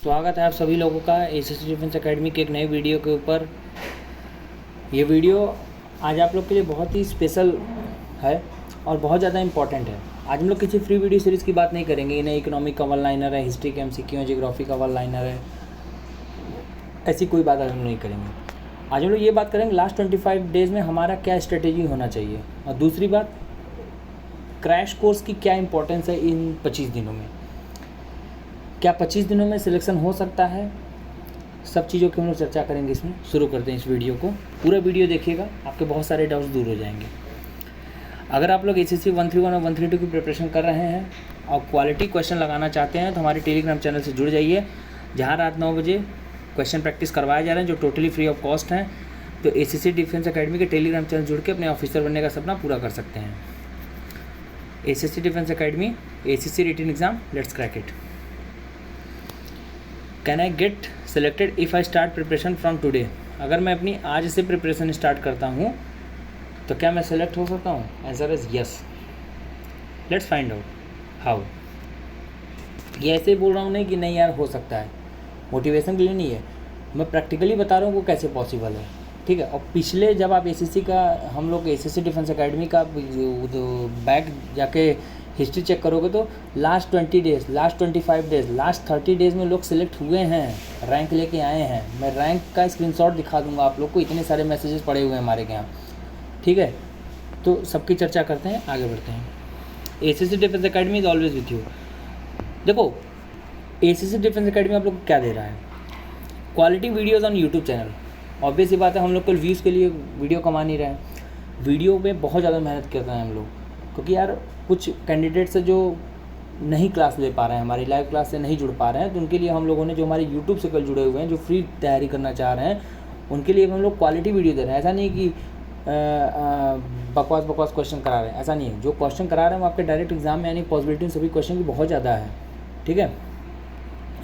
स्वागत है आप सभी लोगों का एसएससी डिफेंस एकेडमी के एक नई वीडियो के ऊपर। ये वीडियो आज आप लोग के लिए बहुत ही स्पेशल है और बहुत ज़्यादा इम्पॉर्टेंट है। आज हम लोग किसी फ्री वीडियो सीरीज़ की बात नहीं करेंगे। इन्हें इकोनॉमिक का वन लाइनर है, हिस्ट्री के एमसीक्यू है, जियोग्राफी का वन लाइनर है, ऐसी कोई बात आज हम नहीं करेंगे। आज हम लोग ये बात करेंगे लास्ट 25 डेज़ में हमारा क्या स्ट्रेटेजी होना चाहिए, और दूसरी बात क्रैश कोर्स की क्या इंपॉर्टेंस है इन 25 दिनों में। क्या 25 दिनों में सिलेक्शन हो सकता है, सब चीज़ों की हम लोग चर्चा करेंगे। इसमें शुरू करते हैं इस वीडियो को। पूरा वीडियो देखिएगा, आपके बहुत सारे डाउट्स दूर हो जाएंगे। अगर आप लोग एसएससी 131 और 132 की प्रिपरेशन कर रहे हैं और क्वालिटी क्वेश्चन लगाना चाहते हैं तो हमारे टेलीग्राम चैनल से जुड़ जाइए, जहाँ रात 9 बजे क्वेश्चन प्रैक्टिस करवाए जा रहे हैं जो टोटली फ्री ऑफ कॉस्ट हैं। तो एसएससी डिफेंस एकेडमी के टेलीग्राम चैनल जुड़ के अपने ऑफिसर बनने का सपना पूरा कर सकते हैं। SSC defence academy, SSC written exam, let's crack it. Can I get selected if I start preparation from today. अगर मैं अपनी आज से प्रिपरेशन स्टार्ट करता हूँ तो क्या मैं सेलेक्ट हो सकता हूँ? Answer is yes. Let's find out how. ये ऐसे ही बोल रहा हूँ नहीं कि नहीं यार हो सकता है, मोटिवेशन के लिए नहीं है, मैं प्रैक्टिकली बता रहा हूँ वो कैसे पॉसिबल है। ठीक है। और पिछले जब आप एसएससी का, हम लोग एसएससी डिफेंस एकेडमी का बैक जाके हिस्ट्री चेक करोगे तो last 20 days, last 25 days, last 30 days में लोग सिलेक्ट हुए हैं, रैंक लेके आए हैं। मैं रैंक का स्क्रीनशॉट दिखा दूंगा आप लोग को, इतने सारे मैसेजेस पड़े हुए हैं हमारे यहाँ। ठीक है, तो सबकी चर्चा करते हैं, आगे बढ़ते हैं। SSC defence academy is always with you. देखो एसएससी डिफेंस एकेडमी आप लोग को क्या दे रहा है? Quality videos on YouTube channel. Obvious ही बात है, हम लोग कल व्यूज़ के लिए वीडियो कमा नहीं रहे हैं। वीडियो में बहुत ज़्यादा मेहनत करते हैं हम लोग, क्योंकि यार कुछ कैंडिडेट्स जो नहीं क्लास ले पा रहे हैं, हमारी लाइव क्लास से नहीं जुड़ पा रहे हैं, तो उनके लिए हम लोगों ने, जो हमारे यूट्यूब से कल जुड़े हुए हैं, जो फ्री तैयारी करना चाह रहे हैं, उनके लिए हम लोग क्वालिटी वीडियो दे रहे हैं। ऐसा नहीं कि बकवास क्वेश्चन करा रहे हैं, ऐसा नहीं है। जो क्वेश्चन करा रहे हैं वो आपके डायरेक्ट एग्जाम में, यानी पॉसिबिलिटी सभी क्वेश्चन की बहुत ज़्यादा है। ठीक है।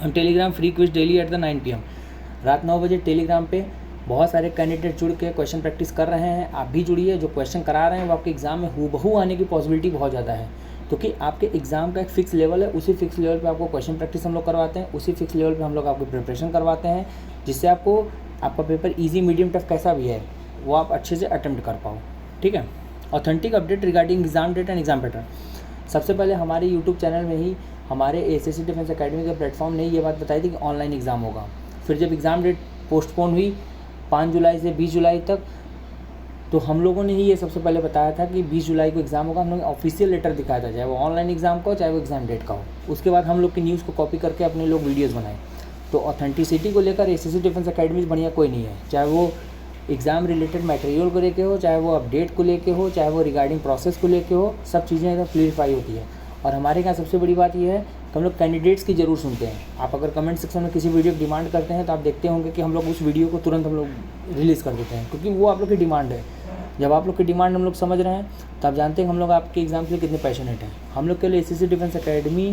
हम Telegram free quiz daily at the 9 PM रात 9 बजे टेलीग्राम पे बहुत सारे कैंडिडेट जुड़ के क्वेश्चन प्रैक्टिस कर रहे हैं। आप भी जुड़िए। जो क्वेश्चन करा रहे हैं वो आपके एग्ज़ाम में हूबहू आने की पॉसिबिलिटी बहुत ज़्यादा है, क्योंकि आपके एग्ज़ाम का एक फिक्स लेवल है। उसी फिक्स लेवल पे आपको क्वेश्चन प्रैक्टिस हम लोग करवाते हैं, उसी फिक्स लेवल पे हम लोग आपको प्रिपरेशन करवाते हैं, जिससे आपको आपका पेपर ईजी, मीडियम, टफ कैसा भी है वो आप अच्छे से अटेम्प्ट कर पाओ। ठीक है। Authentic update regarding exam date and exam pattern. सबसे पहले हमारे यूट्यूब चैनल में ही हमारे एसएससी डिफेंस एकेडमी के प्लेटफॉर्म ने ये बात बताई थी कि ऑनलाइन एग्ज़ाम होगा। फिर जब एग्ज़ाम डेट पोस्टपोन हुई 5 जुलाई से 20 जुलाई तक, तो हम लोगों ने ही ये सबसे पहले बताया था कि 20 जुलाई को एग्ज़ाम होगा। हम लोग ऑफिशियल लेटर दिखाया था, चाहे वो ऑनलाइन एग्ज़ाम का हो, चाहे वो एग्ज़ाम डेट का हो। उसके बाद हम लोग की न्यूज़ को कॉपी करके अपने लोग वीडियोज़ बनाए। तो ऑथेंटिसिटी को लेकर एसएससी डिफेंस एकेडमी बढ़िया कोई नहीं है, चाहे वो एग्ज़ाम रिलेटेड मटेरियल को लेके हो, चाहे वो अपडेट को लेके हो, चाहे वो रिगार्डिंग प्रोसेस को लेके हो, सब चीज़ें एकदम क्लियरिफाई होती है। और हमारे यहाँ सबसे बड़ी बात यह है कि हम लोग कैंडिडेट्स की ज़रूर सुनते हैं। आप अगर कमेंट सेक्शन में किसी वीडियो की डिमांड करते हैं तो आप देखते होंगे कि हम लोग उस वीडियो को तुरंत हम लोग रिलीज़ कर देते हैं, क्योंकि वो आप लोग की डिमांड है। जब आप लोग की डिमांड हम लोग समझ रहे हैं तो आप जानते हैं हम लोग आपके एग्ज़ाम के लिए कितने पैशनेट हैं। हम लोग के लिए एसएससी डिफेंस एकेडमी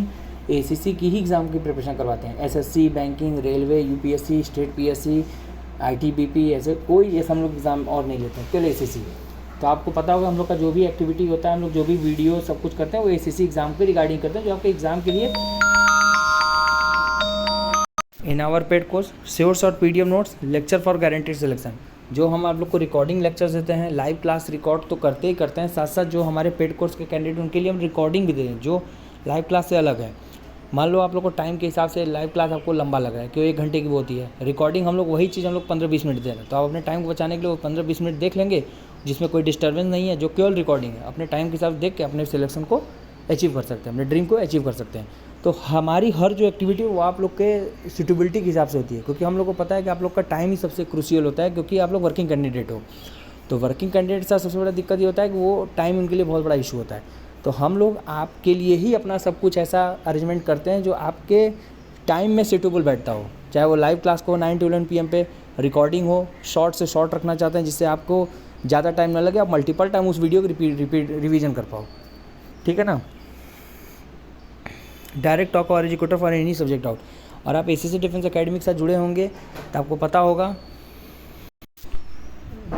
एसएससी की ही एग्ज़ाम की प्रिपरेशन करवाते हैं। SSC, banking, railway, UPSC, state PSC, ITBP, ऐसे कोई ऐसा हम लोग एग्ज़ाम और नहीं लेते हैं, केवल एसएससी। तो आपको पता होगा हम लोग का जो भी एक्टिविटी होता है, हम लोग जो भी वीडियो सब कुछ करते हैं वो एसएससी एग्ज़ाम के रिगार्डिंग करते हैं, जो आपके एग्ज़ाम के लिए। In our paid course sure short PDF notes, lecture for guaranteed selection, जो हम आप लोग को रिकॉर्डिंग लेक्चर्स देते हैं, लाइव क्लास रिकॉर्ड तो करते ही करते हैं, साथ साथ जो हमारे पेड कोर्स के कैंडिडेट उनके लिए हम रिकॉर्डिंग भी दे रहे हैं, जो लाइव क्लास से अलग है। मान लो आप लोग को टाइम के हिसाब से लाइव क्लास आपको लंबा लग रहा है, क्यों 1 घंटे की वो होती है, रिकॉर्डिंग हम लोग वही चीज़ हम लोग 15-20 मिनट दे रहे हैं। तो आप अपने टाइम को बचाने के लिए वो 15-20 मिनट देख लेंगे, जिसमें कोई डिस्टर्बेंस नहीं है, जो केवल रिकॉर्डिंग है। अपने टाइम के हिसाब से देख के अपने सिलेक्शन को अचीव कर सकते हैं, अपने ड्रीम को अचीव कर सकते हैं। तो हमारी हर जो एक्टिविटी वो आप लोग के सूटेबिलिटी के हिसाब से होती है, क्योंकि हम लोग को पता है कि आप लोग का टाइम ही सबसे क्रूशियल होता है, क्योंकि आप लोग वर्किंग कैंडिडेट हो। तो वर्किंग कैंडिडेट का सबसे बड़ा दिक्कत ये होता है कि वो टाइम उनके लिए बहुत बड़ा इशू होता है। तो हम लोग आपके लिए ही अपना सब कुछ ऐसा अरेंजमेंट करते हैं जो आपके टाइम में सूटेबल बैठता हो, चाहे वो लाइव क्लास को 9 to 11 PM पे, रिकॉर्डिंग हो, शॉर्ट से शॉर्ट रखना चाहते हैं जिससे आपको ज़्यादा टाइम ना लगे, आप मल्टीपल टाइम उस वीडियो को रिपीट रिवीजन कर पाओ। ठीक है ना। डायरेक्ट टॉक और educator for any subject out. और आप एसएससी डिफेंस एकेडमी के साथ जुड़े होंगे तो आपको पता होगा,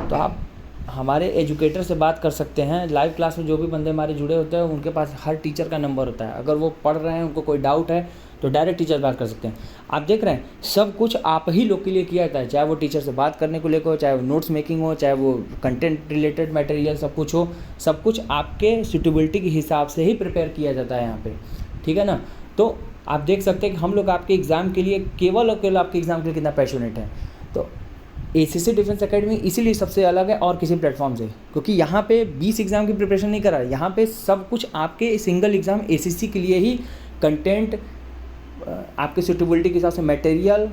तो आप हमारे एजुकेटर से बात कर सकते हैं। लाइव क्लास में जो भी बंदे हमारे जुड़े होते हैं उनके पास हर टीचर का नंबर होता है। अगर वो पढ़ रहे हैं, उनको कोई डाउट है तो डायरेक्ट टीचर से बात कर सकते हैं। आप देख रहे हैं सब कुछ आप ही लोग के लिए किया जाता है, चाहे वो टीचर से बात करने को लेकर हो, चाहे वो नोट्स मेकिंग हो, चाहे वो कंटेंट रिलेटेड मटेरियल सब कुछ हो, सब कुछ आपके सूटेबिलिटी के हिसाब से ही प्रिपेयर किया जाता है यहाँ पे, ठीक है ना। तो आप देख सकते हैं कि हम लोग आपके एग्ज़ाम के लिए केवल और केवल आपके एग्ज़ाम के लिए कितना पैशनेट है। तो एसीसी डिफेंस एकेडमी इसीलिए सबसे अलग है और किसी प्लेटफॉर्म से, क्योंकि यहाँ पे 20 एग्ज़ाम की प्रिपरेशन नहीं करा, यहाँ पे सब कुछ आपके सिंगल एग्ज़ाम एसीसी के लिए ही कंटेंट, आपके सूटेबिलिटी के हिसाब से मटेरियल,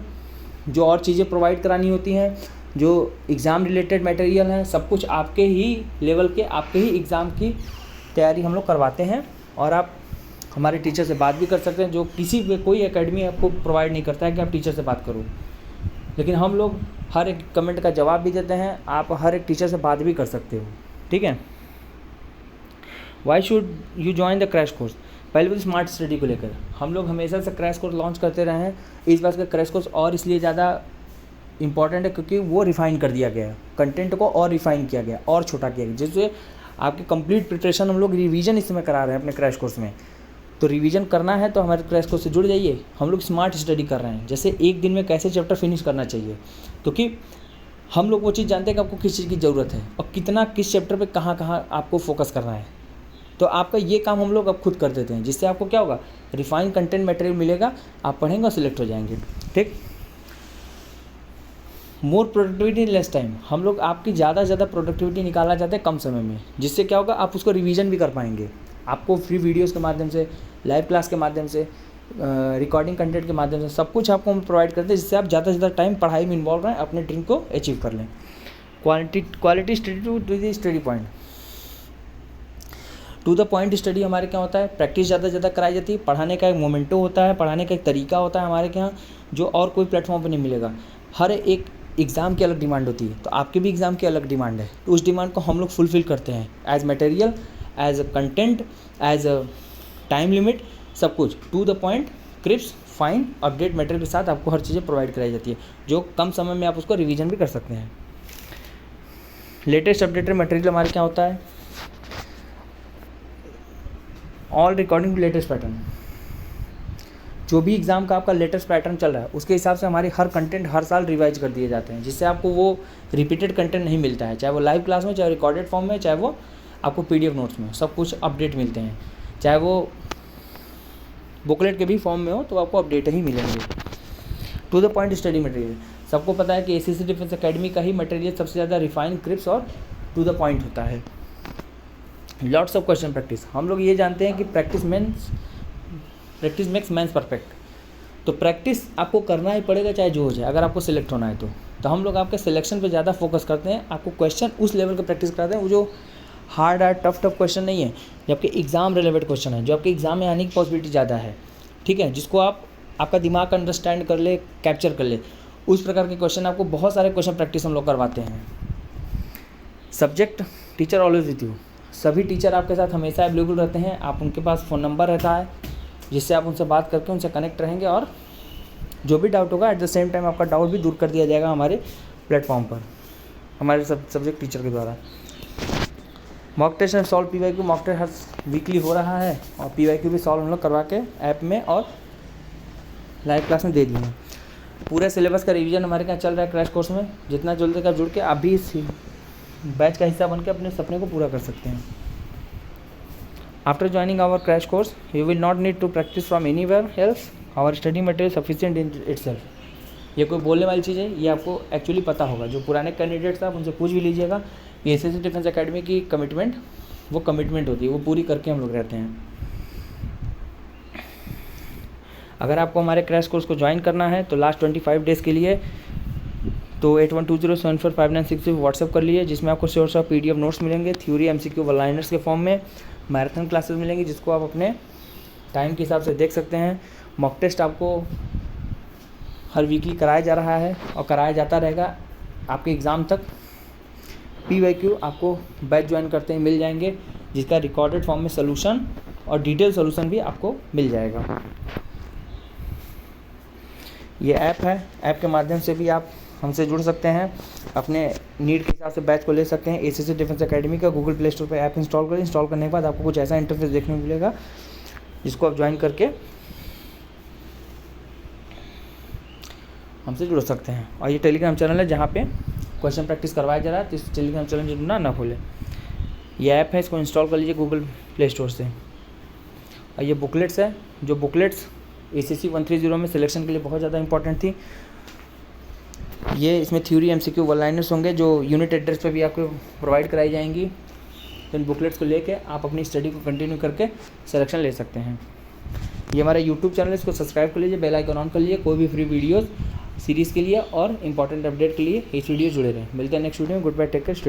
जो और चीज़ें प्रोवाइड करानी होती हैं, जो एग्ज़ाम रिलेटेड मटेरियल हैं, सब कुछ आपके ही लेवल के, आपके ही एग्ज़ाम की तैयारी हम लोग करवाते हैं। और आप हमारे टीचर से बात भी कर सकते हैं, जो किसी भी कोई एकेडमी आपको प्रोवाइड नहीं करता है कि आप टीचर से बात करो, लेकिन हम लोग हर एक कमेंट का जवाब भी देते हैं, आप हर एक टीचर से बात भी कर सकते हो, ठीक है। Why should you join the crash course? पहले भी स्मार्ट स्टडी को लेकर हम लोग हमेशा से क्रैश कोर्स लॉन्च करते रहे हैं। इस बात का क्रैश कोर्स और इसलिए ज़्यादा इंपॉर्टेंट है क्योंकि वो रिफ़ाइन कर दिया गया है, कंटेंट को और रिफ़ाइन किया गया और छोटा किया गया, जिससे आपकी कंप्लीट प्रिपरेशन हम लोग रिवीजन इसमें करा रहे हैं अपने क्रैश कोर्स में। तो रिवीजन करना है तो हमारे क्रैश कोर्स से जुड़ जाइए। हम लोग स्मार्ट स्टडी कर रहे हैं, जैसे एक दिन में कैसे चैप्टर फिनिश करना चाहिए, क्योंकि हम लोग वो चीज़ जानते हैं कि आपको किस चीज़ की ज़रूरत है और कितना किस चैप्टर पे कहाँ कहाँ आपको फोकस करना है। तो आपका ये काम हम लोग अब खुद कर देते हैं, जिससे आपको क्या होगा, रिफाइंड कंटेंट मटेरियल मिलेगा, आप पढ़ेंगे और सिलेक्ट हो जाएंगे, ठीक। More productivity in less time, हम लोग आपकी ज़्यादा से ज़्यादा प्रोडक्टिविटी निकालना चाहते हैं कम समय में, जिससे क्या होगा, आप उसको रिवीजन भी कर पाएंगे। आपको फ्री वीडियोज़ के माध्यम से, लाइव क्लास के माध्यम से, रिकॉर्डिंग कंटेंट के माध्यम से सब कुछ आपको हम प्रोवाइड करते हैं, जिससे आप ज़्यादा से ज़्यादा टाइम पढ़ाई में इन्वॉल्व रहें, अपने ड्रीम को अचीव कर लें। Quality study to the study point. To the point study हमारे क्या होता है, प्रैक्टिस ज़्यादा से ज़्यादा कराई जाती है, पढ़ाने का एक मोमेंटो होता है, पढ़ाने का एक तरीका होता है हमारे यहाँ, जो और कोई प्लेटफॉर्म पर नहीं मिलेगा। हर एक एग्ज़ाम की अलग डिमांड होती है, तो आपके भी एग्ज़ाम की अलग डिमांड है, तो उस डिमांड को हम लोग फुलफ़िल करते हैं as material, as a content, as a time limit, सब कुछ to the point, crisp, fine, update material के साथ आपको हर चीज़ें प्रोवाइड कराई जाती है, जो कम समय में आप उसको रिवीजन भी कर सकते हैं। लेटेस्ट अपडेटेड मटेरियल हमारे क्या होता है, ऑल रिकॉर्डिंग लेटेस्ट पैटर्न, जो भी एग्ज़ाम का आपका लेटेस्ट पैटर्न चल रहा है उसके हिसाब से हमारे हर कंटेंट हर साल रिवाइज कर दिए जाते हैं, जिससे आपको वो रिपीटेड कंटेंट नहीं मिलता है, चाहे वो लाइव क्लास में, चाहे रिकॉर्डेड फॉर्म में, चाहे वो आपको PDF नोट्स में, सब कुछ अपडेट मिलते हैं। चाहे वो बुकलेट के भी फॉर्म में हो तो आपको अपडेट ही मिलेंगे। To the point study material, सबको पता है कि एसीसी डिफेंस एकेडमी का ही मटेरियल सबसे ज़्यादा रिफाइन, क्रिप्स और टू द पॉइंट होता है। लॉट्स ऑफ क्वेश्चन प्रैक्टिस, हम लोग ये जानते हैं कि प्रैक्टिस मेक्स मैन्स परफेक्ट, तो प्रैक्टिस आपको करना ही पड़ेगा चाहे जो हो जाए, अगर आपको सिलेक्ट होना है तो हम लोग आपके सिलेक्शन पे ज़्यादा फोकस करते हैं, आपको क्वेश्चन उस लेवल का प्रैक्टिस कराते हैं, वो जो हार्ड टफ क्वेश्चन नहीं है, जो आपके एग्ज़ाम रिलेवेंट क्वेश्चन है, जो आपके एग्ज़ाम में आने की पॉसिबिलिटी ज़्यादा है, ठीक है, जिसको आपका दिमाग अंडरस्टैंड कर ले, कैप्चर कर ले, उस प्रकार के क्वेश्चन आपको बहुत सारे क्वेश्चन प्रैक्टिस हम लोग करवाते हैं। Subject teacher always with you, सभी टीचर आपके साथ हमेशा अवेलेबल रहते हैं, आप उनके पास फ़ोन नंबर रहता है, जिससे आप उनसे बात करके उनसे कनेक्ट रहेंगे और जो भी डाउट होगा एट द सेम टाइम आपका डाउट भी दूर कर दिया जाएगा हमारे प्लेटफॉर्म पर, हमारे सब्जेक्ट टीचर के द्वारा। Mock test and solve PYQ, mock test हर वीकली हो रहा है और PYQ भी सॉल्व हम लोग करवा के ऐप में और लाइव क्लास में दे दिए हैं। पूरे सिलेबस का रिवीजन हमारे यहाँ चल रहा है क्रैश कोर्स में, जितना जल्दी का जुड़ के आप भी इस बैच का हिस्सा बन के अपने सपने को पूरा कर सकते हैं। After joining our crash course you will not need to practise from anywhere else, our study material sufficient in itself. ये कोई बोलने वाली चीज़ है, ये आपको एक्चुअली पता होगा। जो पुराने कैंडिडेट्स आप उनसे पूछ भी लीजिएगा, एसीसी डिफेंस एकेडमी की कमिटमेंट वो कमिटमेंट होती है, वो पूरी करके हम लोग रहते हैं। अगर आपको हमारे क्रैश कोर्स को ज्वाइन करना है तो लास्ट 25 डेज़ के लिए तो 8120745966 व्हाट्सअप कर लीजिए, जिसमें आपको सोर्स ऑफ PDF नोट्स मिलेंगे, थ्योरी MCQ वन लाइनर्स के फॉर्म में, मैराथन क्लासेस मिलेंगी जिसको आप अपने टाइम के हिसाब से देख सकते हैं। मॉक टेस्ट आपको हर वीकली कराया जा रहा है और कराया जाता रहेगा आपके एग्ज़ाम तक। PYQ आपको बैच ज्वाइन करते ही मिल जाएंगे, जिसका रिकॉर्डेड फॉर्म में सोल्यूशन और डिटेल सोल्यूशन भी आपको मिल जाएगा। ये ऐप है, ऐप के माध्यम से भी आप हमसे जुड़ सकते हैं, अपने नीड के हिसाब से बैच को ले सकते हैं। एसीसी डिफेंस एकेडमी का गूगल प्ले स्टोर पर ऐप इंस्टॉल करें। इंस्टॉल करने के बाद आपको कुछ ऐसा इंटरफेस देखने को मिलेगा जिसको आप ज्वाइन करके हमसे जुड़ सकते हैं। और ये टेलीग्राम चैनल है जहाँ पे क्वेश्चन प्रैक्टिस करवाया जा रहा है, तो इस टेलीग्राम चैनल में जुड़ना ना भूलें। ये ऐप है, इसको इंस्टॉल कर लीजिए गूगल प्ले स्टोर से। और ये बुकलेट्स है, जो बुकलेट्स ACC 130 में सिलेक्शन के लिए बहुत ज़्यादा इंपॉर्टेंट थी। ये इसमें थ्योरी MCQ वन लाइनर्स होंगे जो यूनिट एड्रेस पे भी आपको प्रोवाइड कराई जाएंगी। तो इन बुकलेट्स को लेके आप अपनी स्टडी को कंटिन्यू करके सिलेक्शन ले सकते हैं। ये हमारा यूट्यूब चैनल है, इसको सब्सक्राइब कर लीजिए, बेल आइकन ऑन कर लीजिए, कोई भी फ्री वीडियोस सीरीज़ के लिए और इंपॉर्टेंट अपडेट के लिए इस वीडियो जुड़े रहें। मिलते हैं नेक्स्ट वीडियो में। Good bye, take care.